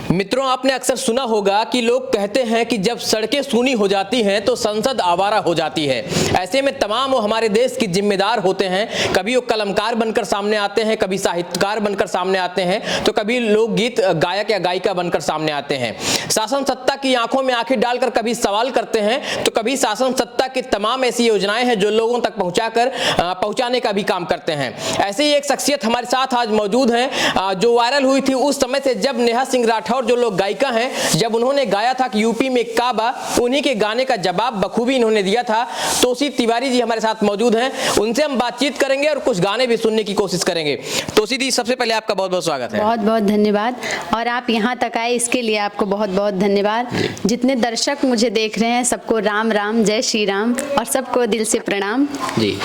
मित्रों, आपने अक्सर सुना होगा कि लोग कहते हैं कि जब सड़कें सूनी हो जाती हैं तो संसद आवारा हो जाती है। ऐसे में तमाम वो हमारे देश के जिम्मेदार होते हैं। कभी वो कलमकार बनकर सामने आते हैं, कभी साहित्यकार बनकर सामने आते हैं, तो कभी लोकगीत गायक या गायिका बनकर सामने आते हैं। शासन सत्ता की आंखों में आंखें डालकर कभी सवाल करते हैं, तो कभी शासन सत्ता की तमाम ऐसी योजनाएं हैं जो लोगों तक पहुंचाने का भी काम करते हैं। ऐसे ही एक शख्सियत हमारे साथ आज मौजूद है जो वायरल हुई थी उस समय से, जब नेहा सिंह राठौर जो लोग गायिका हैं, जब उन्होंने गाया था कि यूपी में काबा, उन्हीं के गाने का जवाब बखूबी इन्होंने दिया था। तोसी तिवारी जी हमारे साथ मौजूद हैं, उनसे हम बातचीत करेंगे और कुछ गाने भी सुनने की कोशिश करेंगे। तोसी जी, सबसे पहले आपका बहुत बहुत स्वागत है। बहुत बहुत धन्यवाद, और आप यहाँ तक आए इसके लिए आपको बहुत बहुत धन्यवाद। जितने दर्शक मुझे देख रहे हैं सबको राम राम, जय श्री राम, और सबको दिल से प्रणाम जी।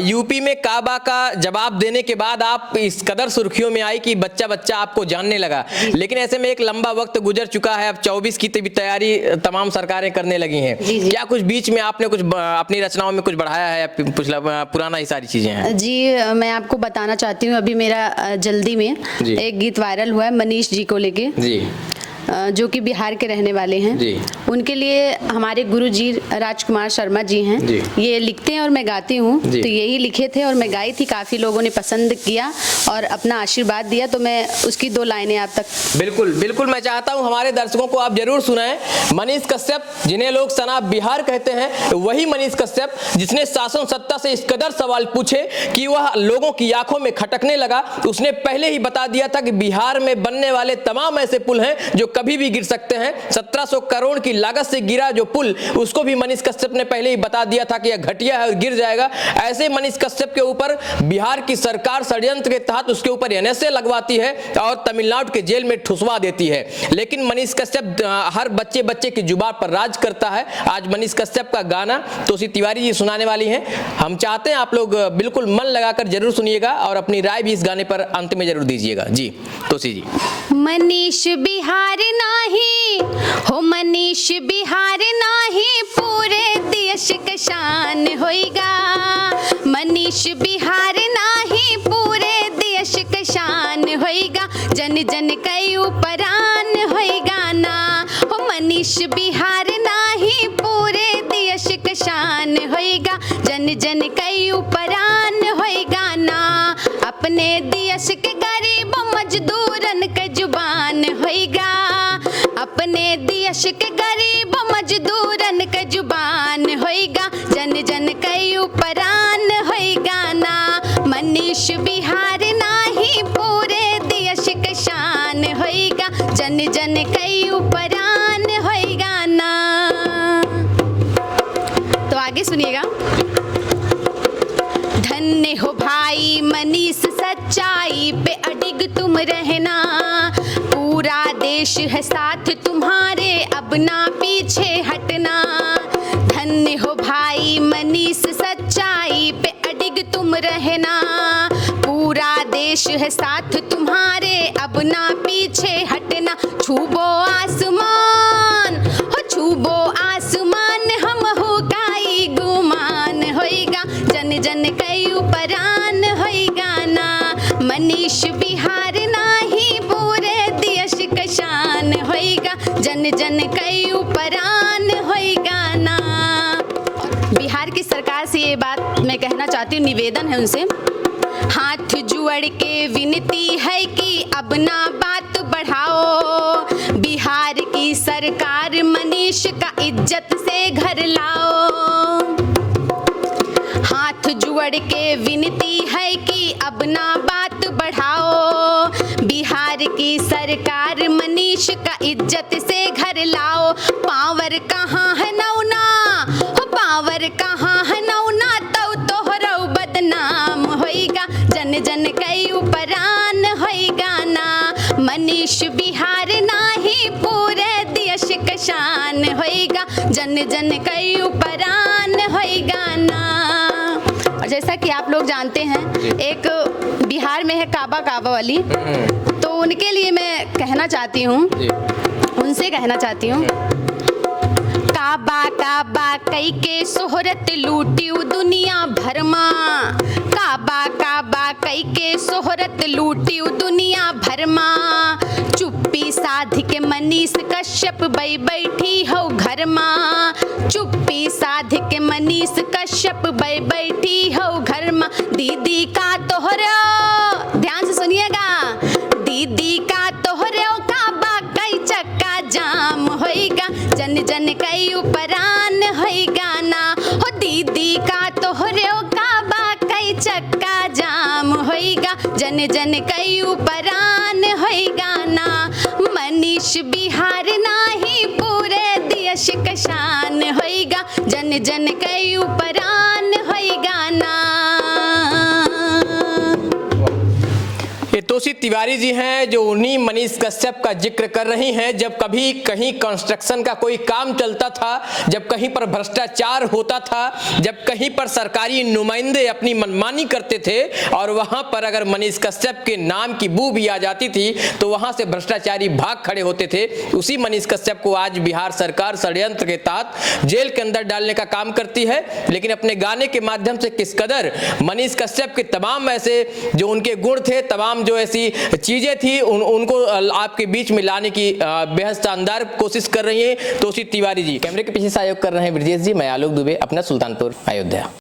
यूपी में काबा का जवाब देने के बाद आप इस कदर सुर्खियों में आई कि बच्चा बच्चा आपको जानने लगा, लेकिन ऐसे में एक लंबा वक्त गुजर चुका है। अब 24 की तैयारी तमाम सरकारें करने लगी हैं। क्या कुछ बीच में आपने कुछ अपनी रचनाओं में कुछ बढ़ाया है, पुराना ही सारी चीजें हैं? जी, मैं आपको बताना चाहती हूँ, अभी मेरा जल्दी में एक गीत वायरल हुआ है मनीष जी को लेके जी, जो कि बिहार के रहने वाले हैं जी। उनके लिए हमारे गुरुजी राजकुमार शर्मा जी हैं जी। ये लिखते हैं और मैं गाती हूँ, तो यही लिखे थे और मैं गाई थी। काफ़ी लोगों ने पसंद किया और अपना आशीर्वाद दिया, तो मैं उसकी 2 लाइनें आप तक बिल्कुल बिल्कुल मैं चाहता हूँ हमारे दर्शकों को आप जरूर सुनाएं। मनीष कश्यप, जिन्हें लोग सना बिहार कहते हैं, वही मनीष कश्यप जिसने शासन सत्ता से इस कदर सवाल पूछे कि वह लोगों की आंखों में खटकने लगा। उसने पहले ही बता दिया था कि बिहार में बनने वाले तमाम ऐसे पुल हैं जो कभी भी गिर सकते हैं। 1700 करोड़ की लागत से गिरा जो पुल, उसको भी मनीष कश्यप ने पहले ही बता दिया था कि यह घटिया है और गिर जाएगा। ऐसे मनीष कश्यप के ऊपर बिहार की सरकार षड्यंत्र के तहत उसके ऊपर एनएसए लगवाती है और तमिलनाडु के जेल में ठुसवा देती है। लेकिन मनीष कश्यप हर बच्चे बच्चे की जुबान पर राज करता है। आज मनीष कश्यप का गाना तोसी तिवारी जी सुनाने वाली हैं। हम चाहते हैं आप लोग बिल्कुल मन लगाकर जरूर सुनिएगा और अपनी राय भी इस गाने पर अंत में जरूर दीजिएगा। जी तोसी जी। मनीष बिहार नाही हो, मनीष बिहार नाही, पूरे देश के शान होइगा। मनीष बिहार नाही, पूरे देश के शान होइगा। जन जन कई उपरान होइगा ना हो। मनीष बिहार नाही, पूरे देश के शान होइगा। जन जन कई उपरान होइगा ना। अपने देश के गरीब मजदूरन के जुबान होइगा। अपने देश के गरीब मजदूरन के जुबान होइगा। जन जन कई उपरान होइगा ना। मनीष बिहार नाही, पूरे देश के शान होइगा। जन जन कई उपरान होइगा ना। तो आगे सुनिएगा। धन्य हो भाई मनीष, सच्चाई पे अडिग तुम रहना। पूरा देश है साथ तुम्हारे, अब ना पीछे हटना। धन्य हो भाई मनीष, सच्चाई पे अडिग तुम रहना। पूरा देश है साथ तुम्हारे, अब ना पीछे हटना। छूबो आसमान हो, छूबो आसमान, हम हो काई गुमान होइगा। जन जन कई उपरान होइगा ना। मनीष बिहार नाही, पूरे देश का शान होइगा। जन जन कई उपरान होइगा ना। बिहार की सरकार से ये बात मैं कहना चाहती हूँ, निवेदन है उनसे, हाथ जोड़ के विनती है कि अब ना बात बढ़ाओ। बिहार की सरकार मनीष का इज्जत से घर लाओ। हाथ जोड़ के विनती है कि अब ना बात बढ़ाओ। बिहार की सरकार मनीष का इज्जत से घर लाओ। पावर कहाँ है नौना हो, पावर कहाँ है नौना, तो तोहरो बदनाम होइगा। जन जन कई उपरान होइगा ना। मनीष बिहार नाही, पूरे देश का शान होइगा। जन जन कई उपरान होइगा ना। जैसा कि आप लोग जानते हैं, एक बिहार में है काबा काबा वाली, तो उनके लिए मैं कहना चाहती हूँ, उनसे कहना चाहती हूँ। काबा काबा कई के सोहरत लूटियो दुनिया भर मां। काबा काबा कई के सोहरत लूटियो दुनिया भर मां। चुप्पी साध के मनीष कश्यप बैठी हो घर मां। चुप्पी साध के मनीष कश्यप बैठी हो घर मां। दीदी का तोहरो, ध्यान से सुनिएगा, दीदी का तोहरो काबा कई चक्का जाम होएगा। जन जन कई उपरान होएगा ना हो। दीदी का तोहरो काबा कई चक्का जाम होएगा। जन जन कई उपरान होएगा ना। मनीष बिहार नाही पूरे देश का शान होएगा। जन जन कई उपरान होएगा ना। ये तोसी तिवारी जी हैं जो उन्हीं मनीष कश्यप का जिक्र कर रही हैं। जब कभी कहीं कंस्ट्रक्शन का कोई काम चलता था, जब कहीं पर भ्रष्टाचार होता था, जब कहीं पर सरकारी नुमाइंदे अपनी मनमानी करते थे और वहां पर अगर मनीष कश्यप के नाम की बू भी आ जाती थी तो वहां से भ्रष्टाचारी भाग खड़े होते थे। उसी मनीष कश्यप को आज बिहार सरकार षड्यंत्र के तहत जेल के अंदर डालने का काम करती है। लेकिन अपने गाने के माध्यम से किस कदर मनीष कश्यप के तमाम ऐसे जो उनके गुण थे, तमाम जो ऐसी चीजें थी उनको आपके बीच में लाने की बेहद शानदार कोशिश कर रही हैं तोसी तिवारी जी। कैमरे के पीछे सहयोग कर रहे हैं ब्रजेश जी। मैं आलोक दुबे, अपना सुल्तानपुर अयोध्या।